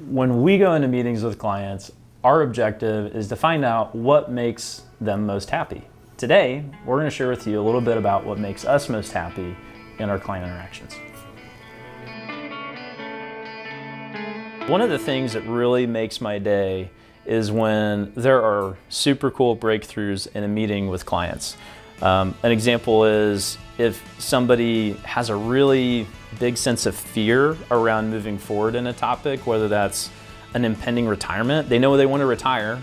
when we go into meetings with clients, our objective is to find out what makes them most happy. Today, we're going to share with you a little bit about what makes us most happy in our client interactions. One of the things that really makes my day is when there are super cool breakthroughs in a meeting with clients. An example is if somebody has a really big sense of fear around moving forward in a topic, whether that's an impending retirement. They know they want to retire.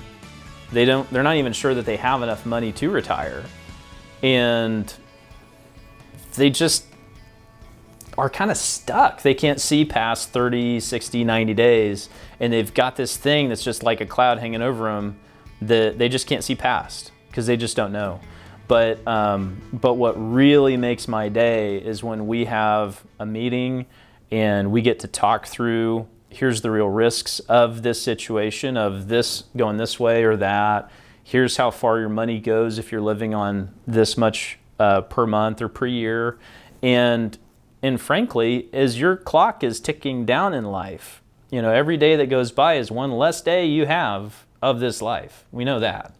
They're not even sure that they have enough money to retire. And they just are kind of stuck. They can't see past 30, 60, 90 days. And they've got this thing that's just like a cloud hanging over them that they just can't see past because they just don't know. But what really makes my day is when we have a meeting and we get to talk through, here's the real risks of this situation, of this going this way or that. Here's how far your money goes if you're living on this much per month or per year. And frankly, as your clock is ticking down in life, every day that goes by is one less day you have of this life. We know that.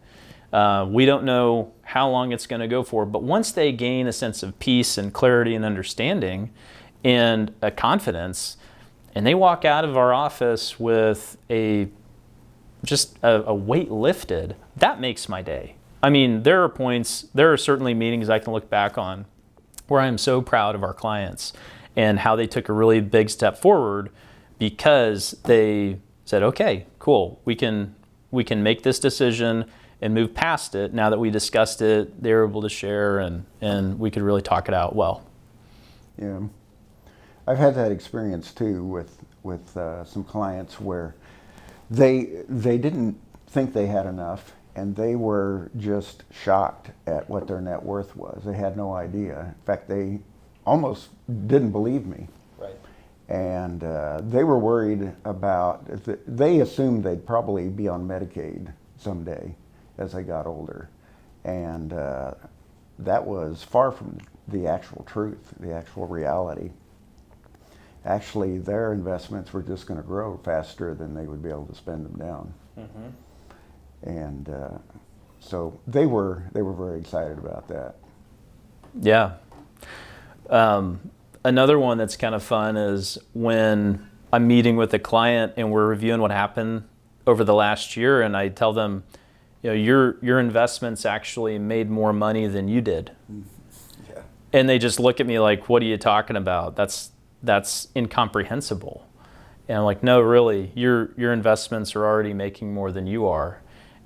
We don't know how long it's going to go for, but once they gain a sense of peace and clarity and understanding and a confidence, and they walk out of our office with a weight lifted, that makes my day. I mean, there are certainly meetings I can look back on where I am so proud of our clients and how they took a really big step forward because they said, okay, cool, we can make this decision and move past it. Now that we discussed it, they were able to share and we could really talk it out well. Yeah, I've had that experience too with some clients where they didn't think they had enough and they were just shocked at what their net worth was. They had no idea. In fact, they almost didn't believe me. Right. And they were worried about, they assumed they'd probably be on Medicaid someday as they got older. And that was far from the actual truth, the actual reality. Actually, their investments were just going to grow faster than they would be able to spend them down. Mm-hmm. And so they were very excited about that. Yeah. Another one that's kind of fun is when I'm meeting with a client and we're reviewing what happened over the last year, and I tell them, your investments actually made more money than you did. Yeah. And they just look at me like, what are you talking about? That's incomprehensible. And I'm like, no, really, your investments are already making more than you are.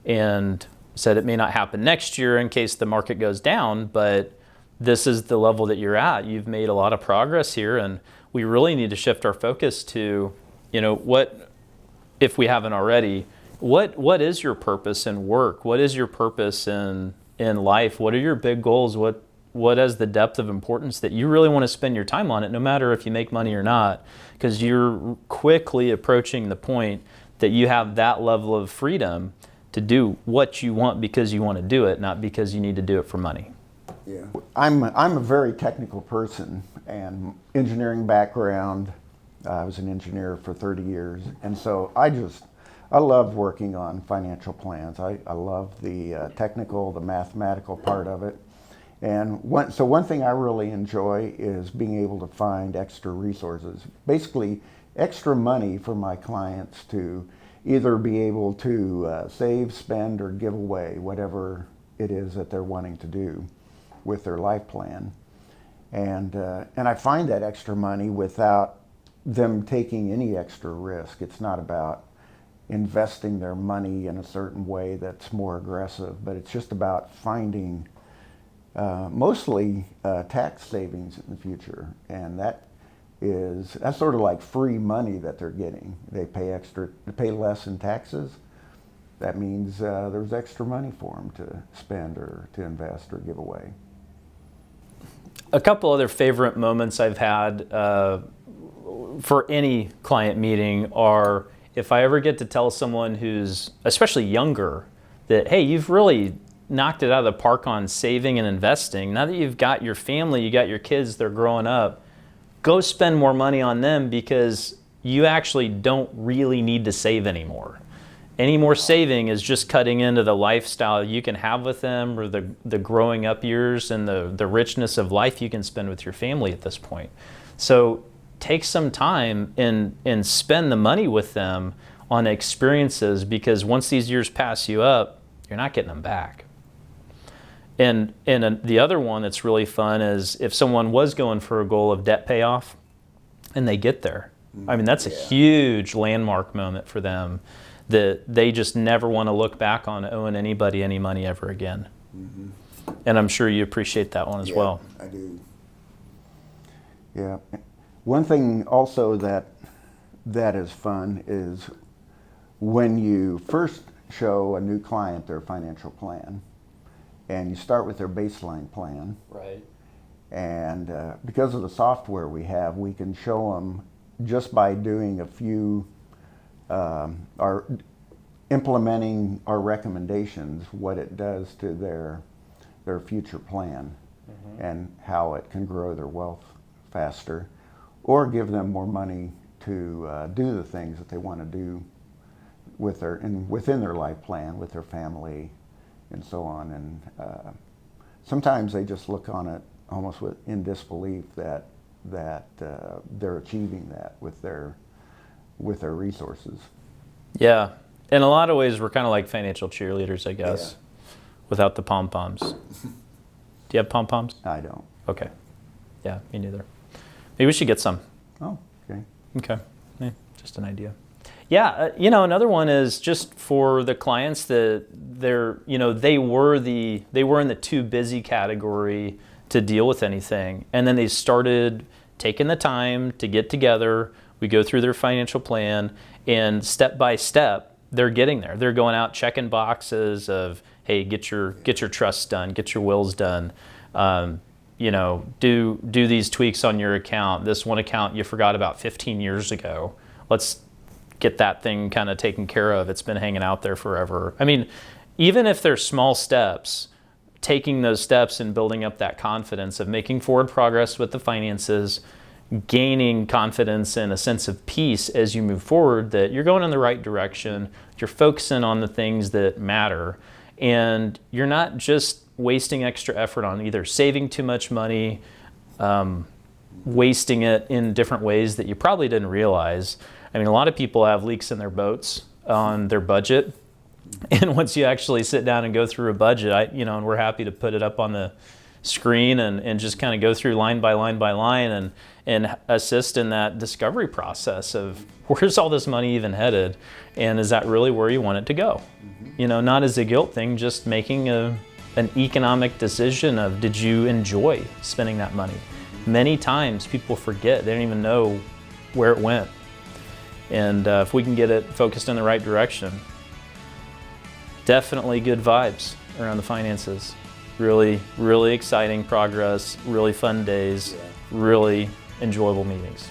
And said it may not happen next year in case the market goes down, but this is the level that you're at. You've made a lot of progress here, and we really need to shift our focus to, what, if we haven't already, what is your purpose in work? What is your purpose in life? What are your big goals? What is the depth of importance that you really want to spend your time on it, no matter if you make money or not? Because you're quickly approaching the point that you have that level of freedom to do what you want because you want to do it, not because you need to do it for money. Yeah, I'm a very technical person and engineering background. I was an engineer for 30 years, and so I love working on financial plans. I love the technical, the mathematical part of it. And one thing I really enjoy is being able to find extra resources, basically extra money for my clients to either be able to save, spend, or give away, whatever it is that they're wanting to do with their life plan. And I find that extra money without them taking any extra risk. It's not about investing their money in a certain way that's more aggressive, but it's just about finding mostly tax savings in the future. And that's sort of like free money that they're getting. They pay less in taxes. That means there's extra money for them to spend or to invest or give away. A couple other favorite moments I've had for any client meeting are if I ever get to tell someone who's especially younger that, hey, you've really knocked it out of the park on saving and investing. Now that you've got your family, you got your kids, they're growing up, go spend more money on them because you actually don't really need to save anymore. Any more saving is just cutting into the lifestyle you can have with them, or the growing up years and the richness of life you can spend with your family at this point. So take some time and spend the money with them on experiences, because once these years pass you up, you're not getting them back. And the other one that's really fun is if someone was going for a goal of debt payoff and they get there. I mean, that's a huge landmark moment for them, that they just never want to look back on owing anybody any money ever again. And I'm sure you appreciate that one as well. I do. Yeah. One thing also that is fun is when you first show a new client their financial plan, and you start with their baseline plan. Right. And because of the software we have, we can show them just by doing a few, implementing our recommendations, what it does to their future plan, and how it can grow their wealth faster, or give them more money to do the things that they want to do within their life plan, with their family, and so on. And sometimes they just look on it almost in disbelief that they're achieving that with their resources. Yeah. In a lot of ways, we're kind of like financial cheerleaders, I guess, without the pom-poms. Do you have pom-poms? I don't. Okay. Yeah, me neither. Maybe we should get some. Oh, okay. Okay. Just an idea. Yeah, another one is just for the clients that they were in the too busy category to deal with anything, and then they started taking the time to get together. We go through their financial plan, and step by step, they're getting there. They're going out checking boxes of, hey, get your trusts done, get your wills done. Do these tweaks on your account. This one account you forgot about 15 years ago. Let's get that thing kind of taken care of. It's been hanging out there forever. I mean, even if they're small steps, taking those steps and building up that confidence of making forward progress with the finances, gaining confidence and a sense of peace as you move forward, that you're going in the right direction, you're focusing on the things that matter, and you're not just wasting extra effort on either saving too much money, wasting it in different ways that you probably didn't realize. I mean, a lot of people have leaks in their boats on their budget. And once you actually sit down and go through a budget, and we're happy to put it up on the screen and just kind of go through line by line by line and assist in that discovery process of where's all this money even headed, and is that really where you want it to go? Not as a guilt thing, just making an economic decision of, did you enjoy spending that money? Many times people forget, they don't even know where it went. And if we can get it focused in the right direction, definitely good vibes around the finances. Really, really exciting progress, really fun days, really enjoyable meetings.